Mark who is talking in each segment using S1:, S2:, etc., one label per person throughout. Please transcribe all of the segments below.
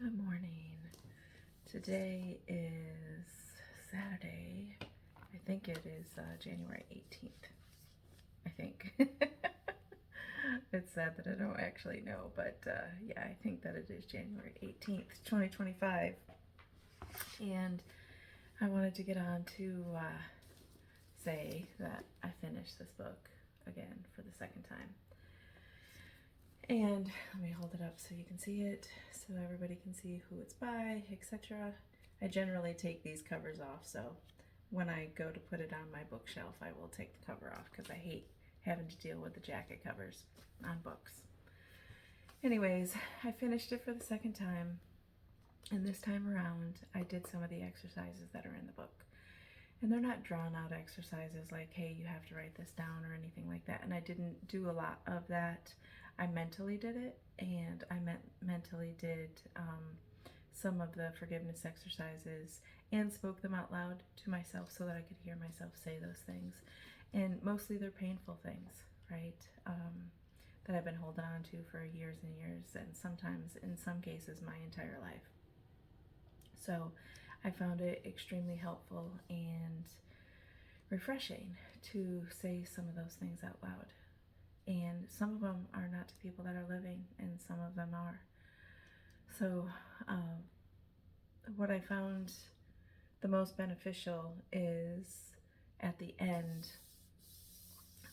S1: Good morning. Today is Saturday. I think it is January 18th. I think. It's sad that I don't actually know, but yeah, I think that it is January 18th, 2025. And I wanted to get on to say that I finished this book again for the second time. And let me hold it up so you can see it, so everybody can see who it's by, etc. I generally take these covers off, so when I go to put it on my bookshelf, I will take the cover off because I hate having to deal with the jacket covers on books. Anyways, I finished it for the second time, and this time around, I did some of the exercises that are in the book. And they're not drawn out exercises like, hey, you have to write this down or anything like that. And I didn't do a lot of that. I mentally did it, and I mentally did some of the forgiveness exercises and spoke them out loud to myself so that I could hear myself say those things. And mostly they're painful things, right? That I've been holding on to for years and years, and sometimes, in some cases, my entire life. So I found it extremely helpful and refreshing to say some of those things out loud. And some of them are not to people that are living, and some of them are. So what I found the most beneficial is at the end,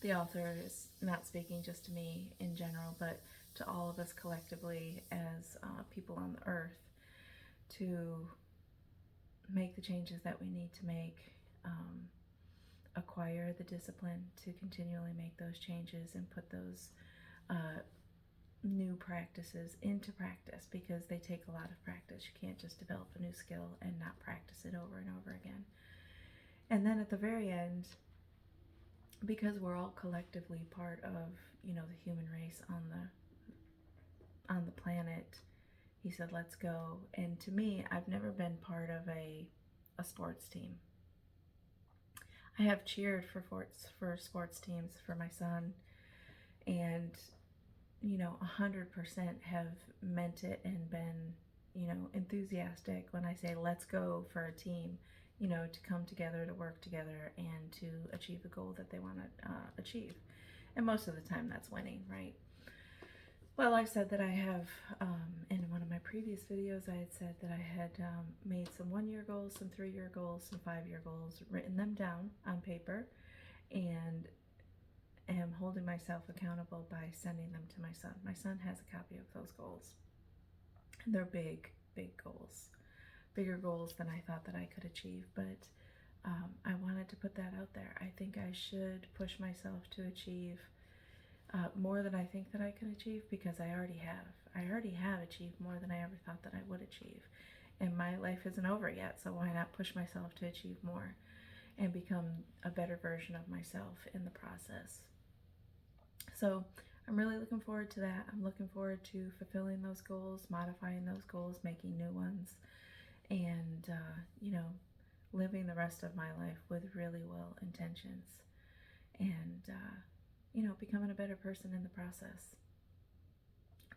S1: the author is not speaking just to me in general, but to all of us collectively as people on the earth, to make the changes that we need to make, acquire the discipline to continually make those changes and put those new practices into practice, because they take a lot of practice. You can't just develop a new skill and not practice it over and over again. And then at the very end, because we're all collectively part of, the human race on the planet, he said, let's go. And to me, I've never been part of a sports team. I have cheered for sports teams for my son, and 100% have meant it and been enthusiastic when I say let's go for a team, to come together, to work together, and to achieve the goal that they want to achieve. And most of the time that's winning, right? Well, I said that I have, in one of my previous videos, I had said that I had made some 1-year goals, some 3-year goals, some 5-year goals, written them down on paper, and am holding myself accountable by sending them to my son. My son has a copy of those goals. And they're big, big goals. Bigger goals than I thought that I could achieve, but I wanted to put that out there. I think I should push myself to achieve more than I think that I can achieve, because I already have. I already have achieved more than I ever thought that I would achieve. And my life isn't over yet, so why not push myself to achieve more and become a better version of myself in the process? So I'm really looking forward to that. I'm looking forward to fulfilling those goals, modifying those goals, making new ones, and, living the rest of my life with really well intentions, and, becoming a better person in the process.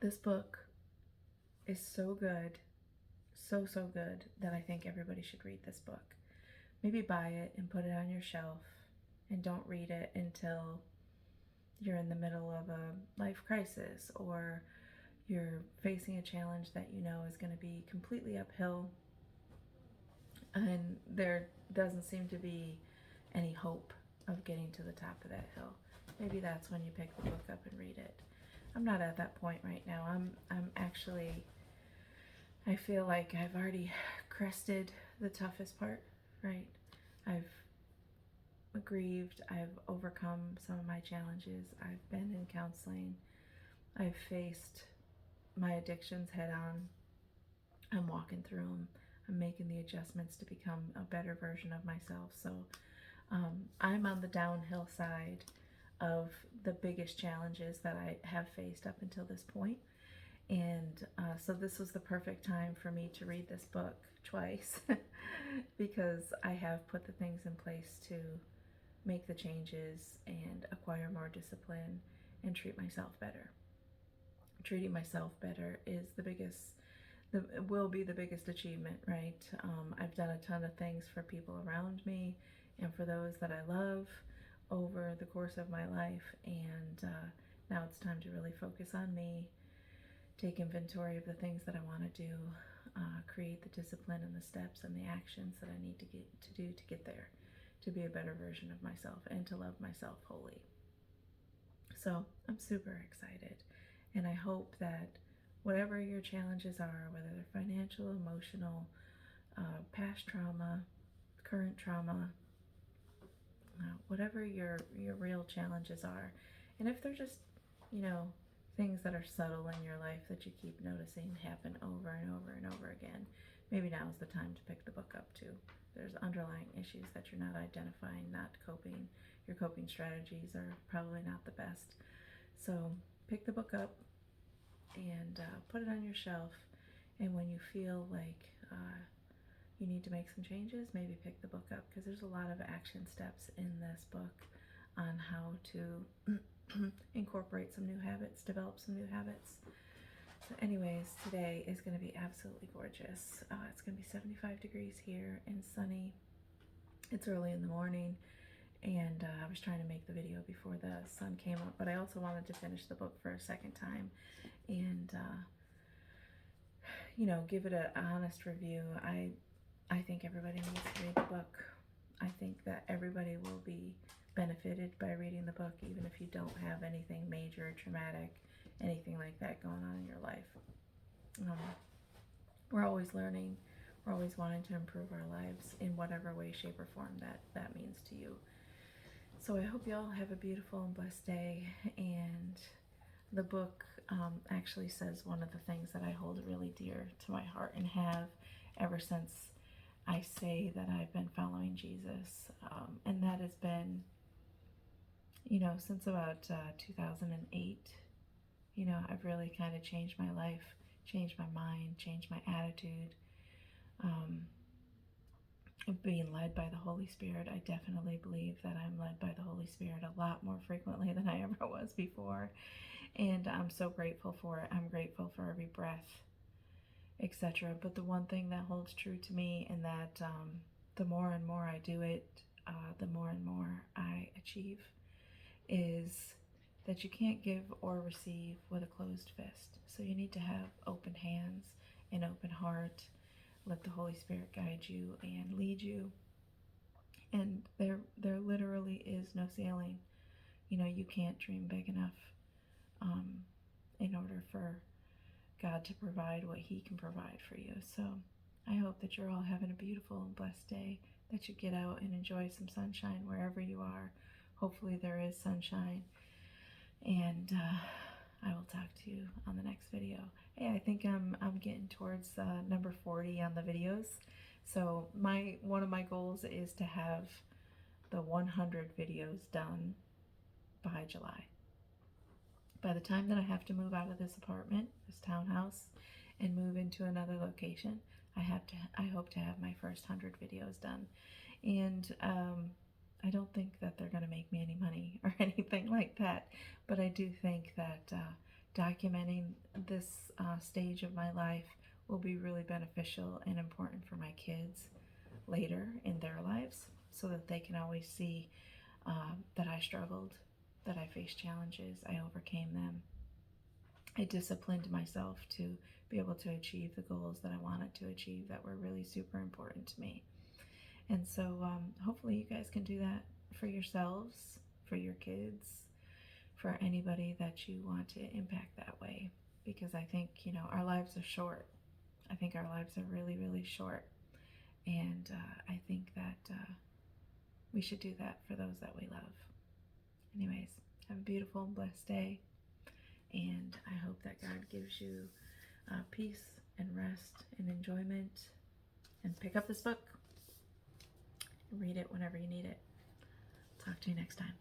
S1: This book is so good, so good, that I think everybody should read this book. Maybe buy it and put it on your shelf, and don't read it until you're in the middle of a life crisis, or you're facing a challenge that is going to be completely uphill, and there doesn't seem to be any hope of getting to the top of that hill. Maybe that's when you pick the book up and read it. I'm not at that point right now. I'm actually, I feel like I've already crested the toughest part, right? I've grieved, I've overcome some of my challenges, I've been in counseling, I've faced my addictions head on, I'm walking through them, I'm making the adjustments to become a better version of myself. So I'm on the downhill side of the biggest challenges that I have faced up until this point. And so this was the perfect time for me to read this book twice because I have put the things in place to make the changes and acquire more discipline and treat myself better. Treating myself better is the biggest it will be the biggest achievement, right? I've done a ton of things for people around me and for those that I love over the course of my life, and now it's time to really focus on me, take inventory of the things that I want to do, create the discipline and the steps and the actions that I need to do to get there, to be a better version of myself and to love myself wholly. So I'm super excited, and I hope that whatever your challenges are, whether they're financial, emotional, past trauma, current trauma, whatever your real challenges are, and if they're just, you know, things that are subtle in your life that you keep noticing happen over and over and over again, maybe now is the time to pick the book up too. There's underlying issues that you're not identifying, not coping. Your coping strategies are probably not the best. So pick the book up and put it on your shelf. And when you feel like you need to make some changes, maybe pick the book up, because there's a lot of action steps in this book on how to incorporate some new habits, develop some new habits. So anyways, today is going to be absolutely gorgeous. It's going to be 75 degrees here and sunny. It's early in the morning, and I was trying to make the video before the sun came up, but I also wanted to finish the book for a second time and you know, give it an honest review. I think everybody needs to read the book. I think that everybody will be benefited by reading the book, even if you don't have anything major, traumatic, anything like that going on in your life. We're always learning. We're always wanting to improve our lives in whatever way, shape, or form that means to you. So I hope you all have a beautiful and blessed day. And the book actually says one of the things that I hold really dear to my heart and have ever since I say that I've been following Jesus. And that has been, you know, since about 2008. You know, I've really kind of changed my life, changed my mind, changed my attitude. Being led by the Holy Spirit, I definitely believe that I'm led by the Holy Spirit a lot more frequently than I ever was before. And I'm so grateful for it. I'm grateful for every breath, etc. But the one thing that holds true to me, and that the more and more I do it, the more and more I achieve, is that you can't give or receive with a closed fist. So you need to have open hands, an open heart. Let the Holy Spirit guide you and lead you. And there literally is no ceiling. You know, you can't dream big enough in order for God to provide what He can provide for you. So I hope that you're all having a beautiful and blessed day, that you get out and enjoy some sunshine wherever you are. Hopefully there is sunshine. And I will talk to you on the next video. Hey, I think I'm getting towards number 40 on the videos. So one of my goals is to have the 100 videos done by July. By the time that I have to move out of this apartment, this townhouse, and move into another location, I hope to have my first 100 videos done. And I don't think that they're going to make me any money or anything like that, but I do think that documenting this stage of my life will be really beneficial and important for my kids later in their lives, so that they can always see that I struggled, that I faced challenges, I overcame them. I disciplined myself to be able to achieve the goals that I wanted to achieve that were really super important to me. And so hopefully you guys can do that for yourselves, for your kids, for anybody that you want to impact that way. Because I think, you know, our lives are short. I think our lives are really, really short. And I think that we should do that for those that we love. Anyways, have a beautiful and blessed day. And I hope that God gives you peace and rest and enjoyment. And pick up this book. Read it whenever you need it. Talk to you next time.